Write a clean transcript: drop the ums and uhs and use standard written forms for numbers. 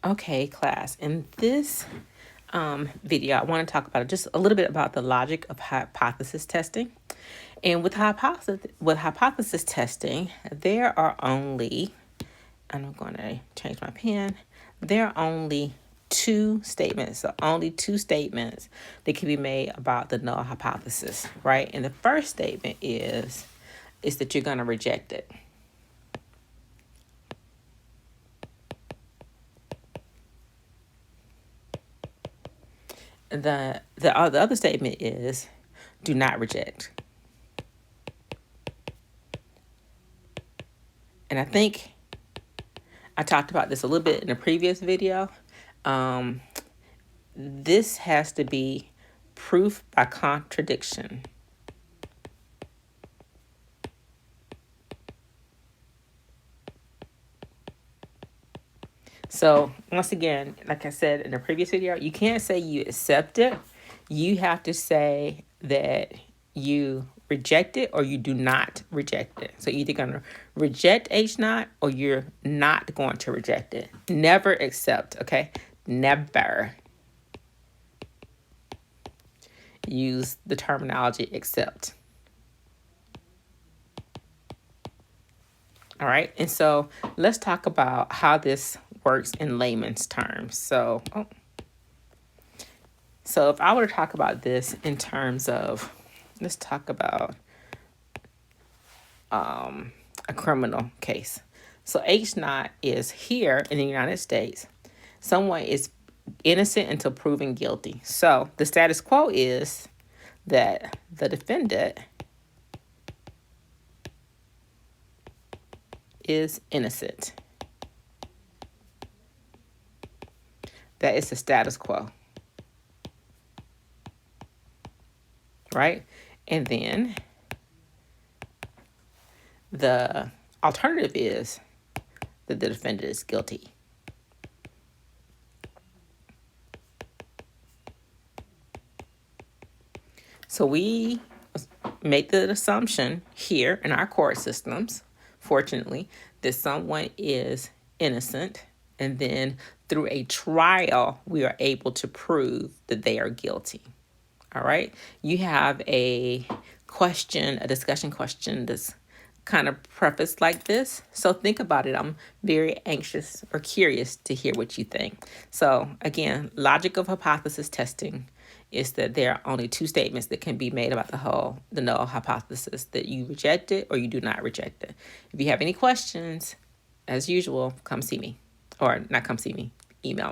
Okay, class. In this video, I want to talk about just a little bit about the logic of hypothesis testing. And with hypothesis testing, there are only, and I'm going to change my pen, there are only two statements. So only two statements that can be made about the null hypothesis, right? And the first statement is that you're going to reject it. The other statement is do not reject. And I think I talked about this a little bit in a previous video. This has to be proof by contradiction. So once again, like I said in the previous video, you can't say you accept it. You have to say that you reject it or you do not reject it. So you're either going to reject H0 or you're not going to reject it. Never accept, okay? Never use the terminology accept. All right, and so let's talk about how this works in layman's terms. So if I were to talk about this in terms of, let's talk about a criminal case. So H0 is here in the United States. Someone is innocent until proven guilty. So the status quo is that the defendant is innocent. That is the status quo. Right? And then the alternative is that the defendant is guilty. So we make the assumption here in our court systems, fortunately, that someone is innocent, and then through a trial, we are able to prove that they are guilty. All right. You have a question, a discussion question that's kind of prefaced like this. So think about it. I'm very anxious or curious to hear what you think. So again, logic of hypothesis testing is that there are only two statements that can be made about the null hypothesis, that you reject it or you do not reject it. If you have any questions, as usual, come see me, or not come see me, email me.